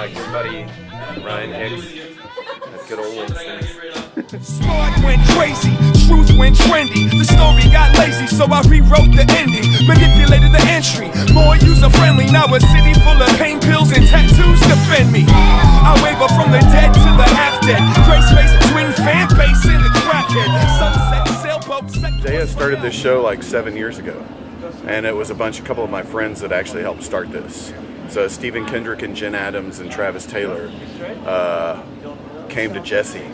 like your buddy Ryan Hicks. That's good old Winston. Smart went crazy, truth went trendy. The story got lazy, so I rewrote the ending. Manipulated the entry, more user-friendly. Now a city full of pain pills and tattoos defend me. I waver from the dead to the half-dead. Gray space between fan base and the crackhead. Sunset, sailboat, Jaya started this show like 7 years ago. And it was a couple of my friends that actually helped start this. So Stephen Kendrick and Jen Adams and Travis Taylor came to Jesse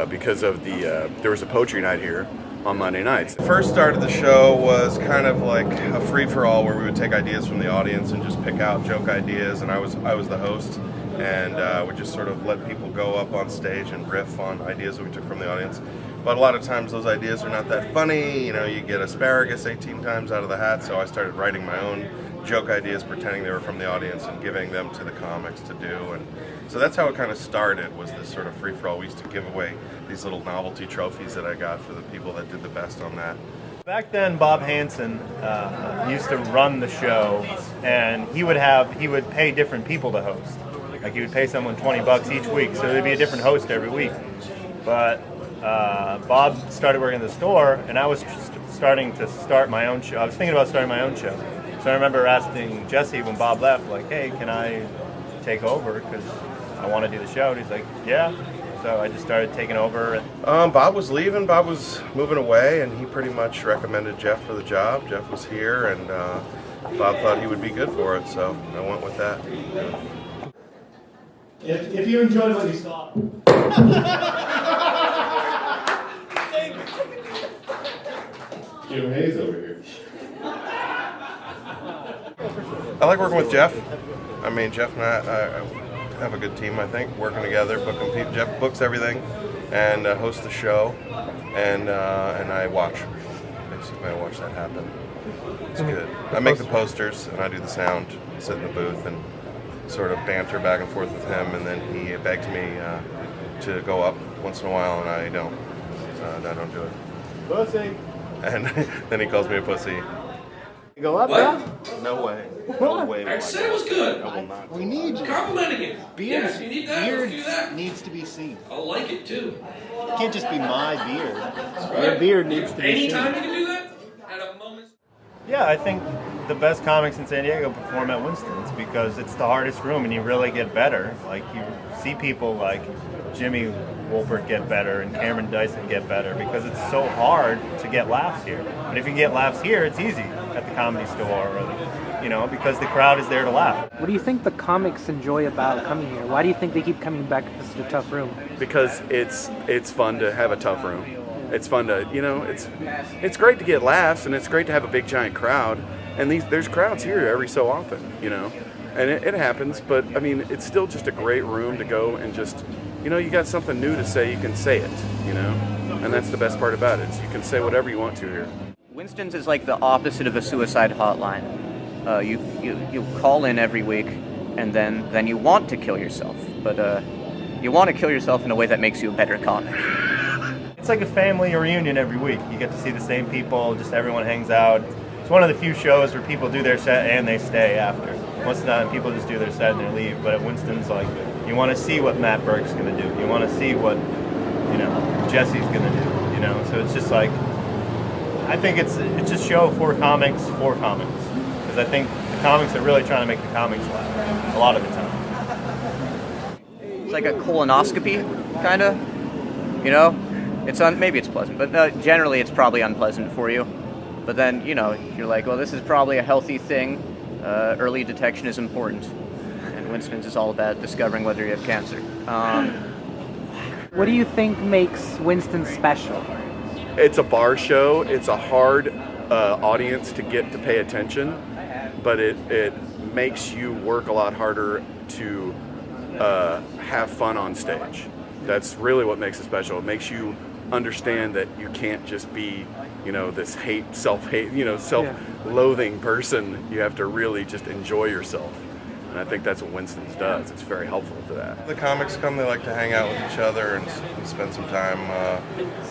because of there was a poetry night here on Monday nights. The first start of the show was kind of like a free-for-all where we would take ideas from the audience and just pick out joke ideas, and I was the host, and would just sort of let people go up on stage and riff on ideas that we took from the audience. But a lot of times those ideas are not that funny. You know, you get asparagus 18 times out of the hat, so I started writing my own joke ideas, pretending they were from the audience and giving them to the comics to do. And so that's how it kind of started, was this sort of free-for-all. We used to give away these little novelty trophies that I got for the people that did the best on that. Back then, Bob Hansen used to run the show, and he would pay different people to host. Like, he would pay someone $20 each week, so there'd be a different host every week. But Bob started working at the store, and I was starting to start my own show. I was thinking about starting my own show. So I remember asking Jesse when Bob left, like, hey, can I take over? Because I want to do the show. And he's like, yeah. So I just started taking over. Bob was leaving. Bob was moving away, and he pretty much recommended Jeff for the job. Jeff was here, and Bob thought he would be good for it, so I went with that. If you enjoyed what you saw. Jim Hayes over here. I like working with Jeff. I mean, Jeff and I have a good team, I think, working together. Jeff books everything and hosts the show, and I watch. Basically, I watch that happen. It's good. I make the posters, and I do the sound, sit in the booth, and sort of banter back and forth with him, and then he begs me to go up once in a while, and I don't. So I don't do it. Pussy. And then he calls me a pussy. You go up, What? No way. No way. I said it was good. I will not. We need Complimenting it. beards. Yes, you need that. Let's do that. Needs to be seen. I like it too. It can't just be my beard. Right. Your beard needs to be Anytime seen. you can do that, at a moment's. Yeah, I think the best comics in San Diego perform at Winston's because it's the hardest room and you really get better. Like, you see people like Jimmy Wolpert get better and Cameron Dyson get better because it's so hard to get laughs here. But if you get laughs here, it's easy at the Comedy Store, or, because the crowd is there to laugh. What do you think the comics enjoy about coming here? Why do you think they keep coming back to such a tough room? Because it's fun to have a tough room. It's fun to, it's great to get laughs, and it's great to have a big giant crowd. And there's crowds here every so often, and it happens. But I mean, it's still just a great room to go and just, you got something new to say, you can say it, and that's the best part about it. You can say whatever you want to here. Winston's is like the opposite of a suicide hotline. You call in every week, and then you want to kill yourself, but you want to kill yourself in a way that makes you a better comic. It's like a family reunion every week. You get to see the same people, just everyone hangs out. It's one of the few shows where people do their set and they stay after. Most of the time, people just do their set and they leave. But at Winston's, like, you want to see what Matt Burke's going to do. You want to see what, Jesse's going to do. So it's just like, I think it's a show for comics. Because I think the comics are really trying to make the comics laugh a lot of the time. It's like a colonoscopy, kind of. Maybe it's pleasant, but generally it's probably unpleasant for you. But then, you're like, well, this is probably a healthy thing. Early detection is important. And Winston's is all about discovering whether you have cancer. What do you think makes Winston special? It's a bar show. It's a hard audience to get to pay attention, but it makes you work a lot harder to have fun on stage. That's really what makes it special. It makes you understand that you can't just be, this self-loathing person. You have to really just enjoy yourself. And I think that's what Winston's does. It's very helpful to that. The comics come, they like to hang out with each other and spend some time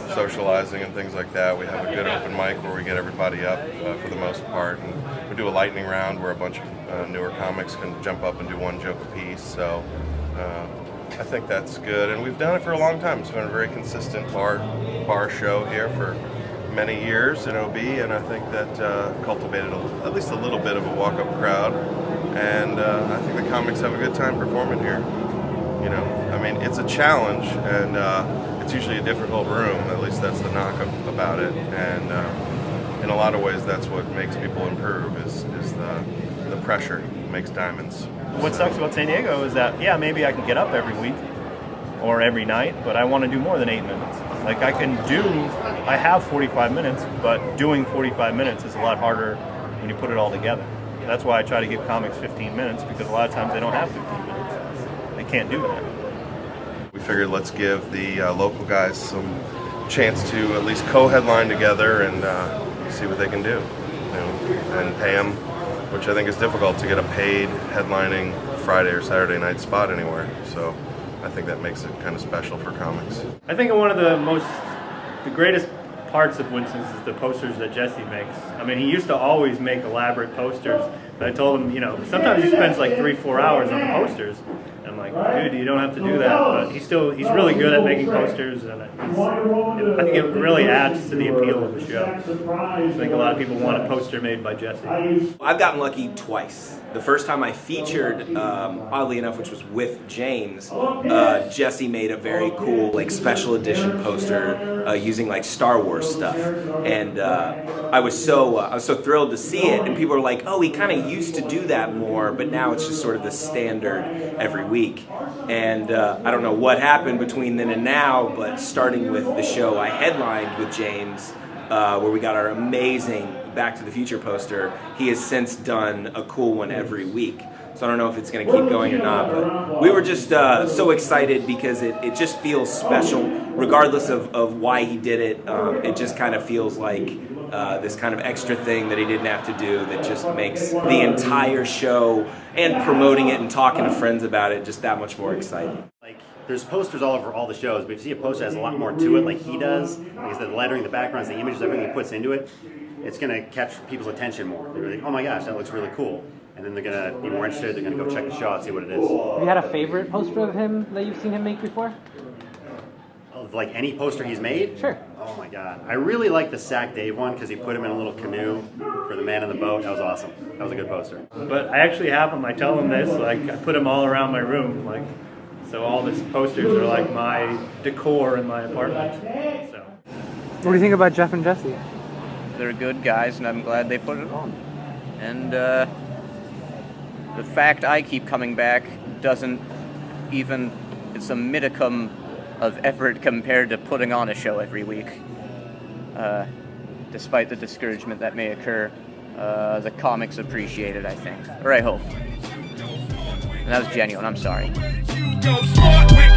socializing and things like that. We have a good open mic where we get everybody up for the most part. And we do a lightning round where a bunch of newer comics can jump up and do one joke apiece. So I think that's good. And we've done it for a long time. It's been a very consistent bar show here for many years in OB, and I think that cultivated at least a little bit of a walk-up crowd. And I think the comics have a good time performing here. You know, I mean, it's a challenge, and it's usually a difficult room. At least that's the knock about it. And in a lot of ways, that's what makes people improve. Is the pressure makes diamonds. What sucks about San Diego is that, yeah, maybe I can get up every week or every night, but I want to do more than 8 minutes. Like I have 45 minutes, but doing 45 minutes is a lot harder when you put it all together. That's why I try to give comics 15 minutes, because a lot of times they don't have 15 minutes. They can't do that. We figured let's give the local guys some chance to at least co-headline together and see what they can do, you know, and pay them, which I think is difficult to get a paid headlining Friday or Saturday night spot anywhere. So I think that makes it kind of special for comics. I think one of the greatest parts of Winston's is the posters that Jesse makes. I mean, he used to always make elaborate posters, but I told him, you know, sometimes he spends like 3-4 hours on the posters. And I'm like, dude, you don't have to do that. But he's really good at making posters, and I think it really adds to the appeal of the show. I think a lot of people want a poster made by Jesse. I've gotten lucky twice. The first time I featured, oddly enough, which was with James, Jesse made a very cool like special edition poster using like Star Wars stuff, and I was so thrilled to see it. And people were like, "Oh, he kind of used to do that more, but now it's just sort of the standard every week." And I don't know what happened between then and now, but starting with the show I headlined with James, where we got our amazing Back to the Future poster, he has since done a cool one every week. So I don't know if it's going to keep going or not, but we were just so excited because it just feels special, regardless of why he did it. It just kind of feels like this kind of extra thing that he didn't have to do that just makes the entire show and promoting it and talking to friends about it just that much more exciting. Like, there's posters all over all the shows, but if you see a poster that has a lot more to it, like he does, like the lettering, the backgrounds, the images, everything he puts into it, it's going to catch people's attention more. They're like, oh my gosh, that looks really cool. And then they're going to be more interested, they're going to go check the show out, see what it is. Have you had a favorite poster of him that you've seen him make before? Like any poster he's made? Sure. Oh my god. I really like the Sack Dave one because he put him in a little canoe for the man in the boat. That was awesome. That was a good poster. But I actually have them. I tell them this, like I put them all around my room, like so all these posters are like my decor in my apartment. So. What do you think about Jeff and Jesse? They're good guys, and I'm glad they put it on. And the fact I keep coming back doesn't even, it's a midicum of effort compared to putting on a show every week. Despite the discouragement that may occur, the comics appreciate it, I think. Or I hope. And that was genuine, I'm sorry. Go smart with